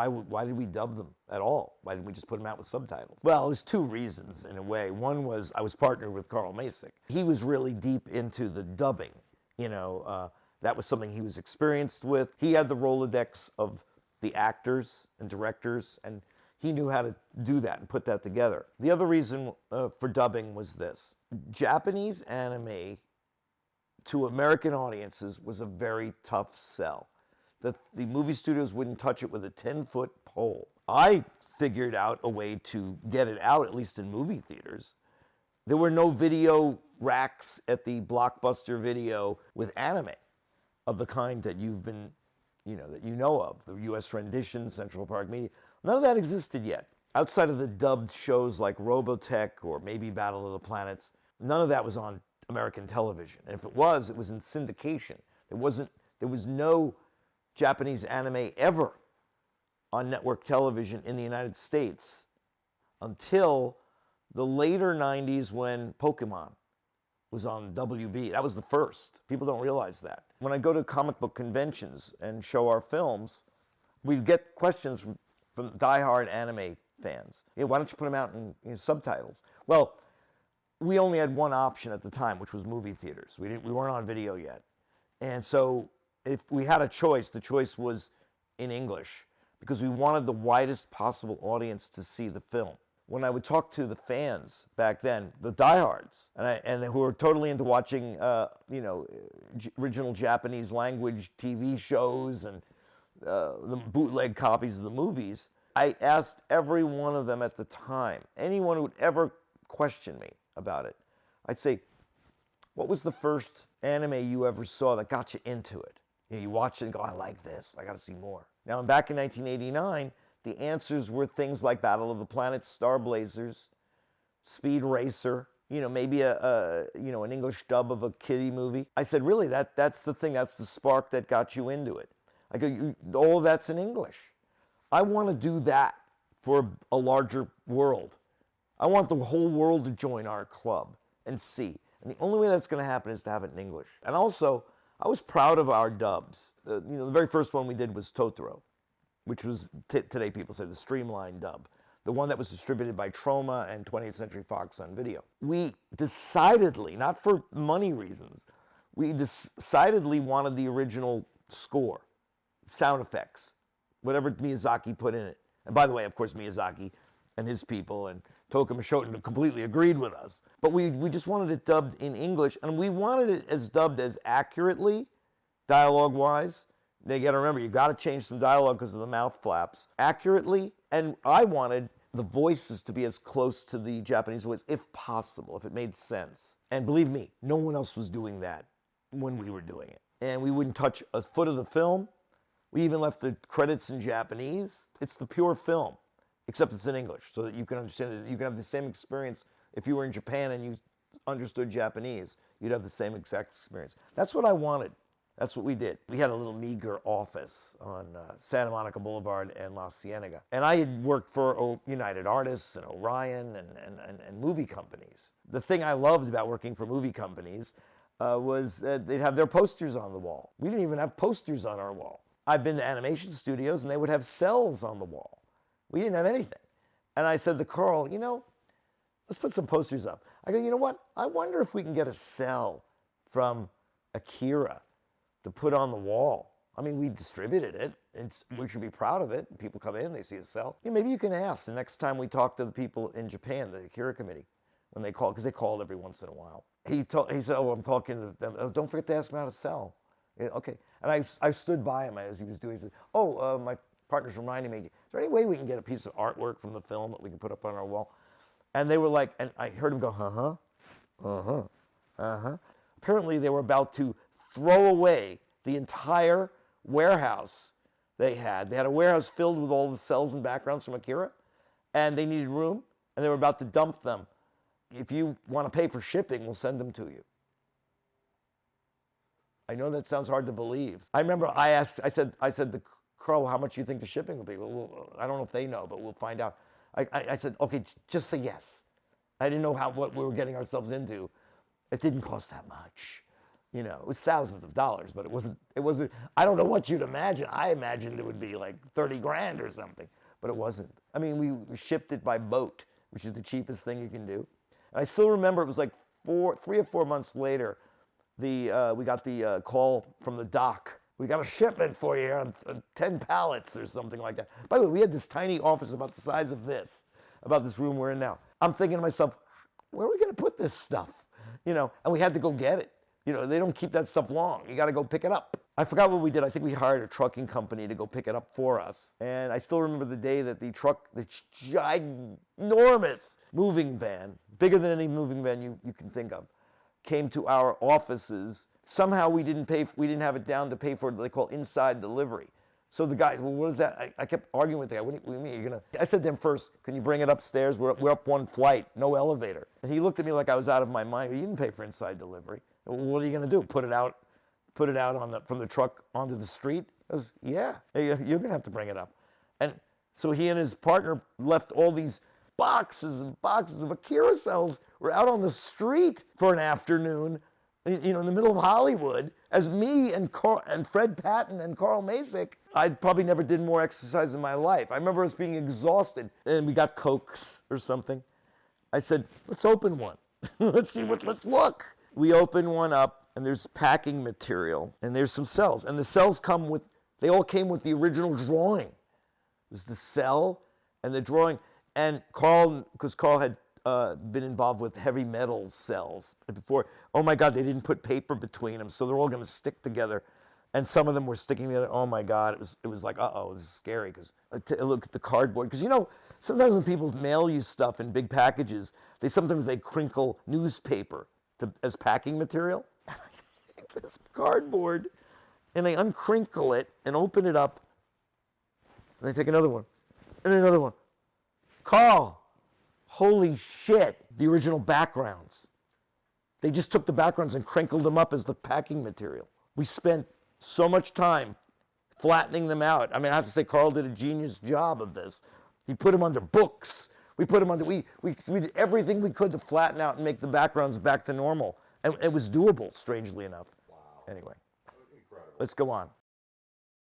why did we dub them at all? Why didn't we just put them out with subtitles? Well, there's two reasons in a way. One was I was partnered with Carl Masick. He was really deep into the dubbing. That was something he was experienced with. He had the Rolodex of the actors and directors, and he knew how to do that and put that together. The other reason for dubbing was this. Japanese anime to American audiences was a very tough sell. The movie studios wouldn't touch it with a 10-foot pole. I figured out a way to get it out, at least in movie theaters. There were no video racks at the Blockbuster Video with anime of the kind that you've been, that you know of, the U.S. rendition, Central Park Media. None of that existed yet. Outside of the dubbed shows like Robotech or maybe Battle of the Planets, none of that was on American television. And if it was in syndication. There was no Japanese anime ever on network television in the United States until the later 90s when Pokemon was on WB. That was the first. People don't realize that. When I go to comic book conventions and show our films, we get questions from diehard anime fans. Why don't you put them out in subtitles? Well, we only had one option at the time, which was movie theaters. We weren't on video yet. And so if we had a choice, the choice was in English because we wanted the widest possible audience to see the film. When I would talk to the fans back then, the diehards, and who were totally into watching, original Japanese language TV shows and the bootleg copies of the movies, I asked every one of them at the time, anyone who would ever question me about it, I'd say, what was the first anime you ever saw that got you into it? You watch it and go, I like this, I got to see more. Now, back in 1989, the answers were things like Battle of the Planets, Star Blazers, Speed Racer, maybe an English dub of a kiddie movie. I said, really, that's the thing, that's the spark that got you into it. I go, all of that's in English. I want to do that for a larger world. I want the whole world to join our club and see. And the only way that's going to happen is to have it in English. And also, I was proud of our dubs. The very first one we did was Totoro, which was, today people say, the streamlined dub. The one that was distributed by Troma and 20th Century Fox on video. We decidedly, not for money reasons, we decidedly wanted the original score, sound effects, whatever Miyazaki put in it. And by the way, of course, Miyazaki and his people and Tokyo Shoten completely agreed with us. But we just wanted it dubbed in English, and we wanted it as dubbed as accurately, dialogue-wise. You got to remember, you got to change some dialogue because of the mouth flaps. Accurately, and I wanted the voices to be as close to the Japanese voice, if possible, if it made sense. And believe me, no one else was doing that when we were doing it. And we wouldn't touch a foot of the film. We even left the credits in Japanese. It's the pure film, except it's in English, so that you can understand it. You can have the same experience if you were in Japan and you understood Japanese. You'd have the same exact experience. That's what I wanted. That's what we did. We had a little meager office on Santa Monica Boulevard and La Cienega. And I had worked for United Artists and Orion and movie companies. The thing I loved about working for movie companies was that they'd have their posters on the wall. We didn't even have posters on our wall. I've been to animation studios and they would have cels on the wall. We didn't have anything. And I said to Carl, let's put some posters up. I go, you know what? I wonder if we can get a cel from Akira to put on the wall. I mean, we distributed it. We should be proud of it. People come in, they see a cel. Maybe you can ask the next time we talk to the people in Japan, the Akira committee, when they call, because they called every once in a while. He said, I'm talking to them. Oh, don't forget to ask them how to cel. Yeah, okay. And I stood by him as he was doing it. He said, my partner's reminding me, is there any way we can get a piece of artwork from the film that we can put up on our wall? And they were like, and I heard him go, Apparently they were about to throw away the entire warehouse they had. They had a warehouse filled with all the cels and backgrounds from Akira, and they needed room, and they were about to dump them. If you want to pay for shipping, we'll send them to you. I know that sounds hard to believe. I remember I said to Carl, how much do you think the shipping will be? Well, I don't know if they know, but we'll find out. I said, okay, just say yes. I didn't know what we were getting ourselves into. It didn't cost that much. You know, it was thousands of dollars, but it wasn't, I don't know what you'd imagine. I imagined it would be like 30 grand or something, but it wasn't. I mean, we shipped it by boat, which is the cheapest thing you can do. And I still remember it was like 3 or 4 months later, we got the call from the dock. We got a shipment for you on 10 pallets or something like that. By the way, we had this tiny office about the size of this, about this room we're in now. I'm thinking to myself, where are we going to put this stuff? You know, and we had to go get it. You know, they don't keep that stuff long. You got to go pick it up. I forgot what we did. I think we hired a trucking company to go pick it up for us. And I still remember the day that the ginormous moving van, bigger than any moving van you can think of, came to our offices. Somehow we didn't have it down to pay for what they call inside delivery. So the guy, well, what is that? I kept arguing with the guy. What do you mean? You're gonna? I said to him first, can you bring it upstairs? We're up one flight, no elevator. And he looked at me like I was out of my mind. You didn't pay for inside delivery. Well, what are you gonna do? Put it out from the truck onto the street? I was, yeah, you're gonna have to bring it up. And so he and his partner left all these boxes and boxes of Akira cels. Were out on the street for an afternoon, you know, in the middle of Hollywood, as me and Fred Patton and Carl Masick. I probably never did more exercise in my life. I remember us being exhausted, and we got Cokes or something. I said, let's open one. Let's look. We open one up, and there's packing material, and there's some cels. And the cels they all came with the original drawing. It was the cell and the drawing. And Carl, because Carl had been involved with heavy metal cels before. Oh my God, they didn't put paper between them, so they're all going to stick together. And some of them were sticking together. Oh my God, it was like, this is scary. Because look at the cardboard. Because you know, sometimes when people mail you stuff in big packages, they crinkle newspaper as packing material. And I take this cardboard, and I uncrinkle it and open it up, and I take another one, and another one. Carl, holy shit, the original backgrounds. They just took the backgrounds and crinkled them up as the packing material. We spent so much time flattening them out. I mean, I have to say, Carl did a genius job of this. He put them under books. We did everything we could to flatten out and make the backgrounds back to normal. And it was doable, strangely enough. Wow. Anyway, Incredible. let's go on.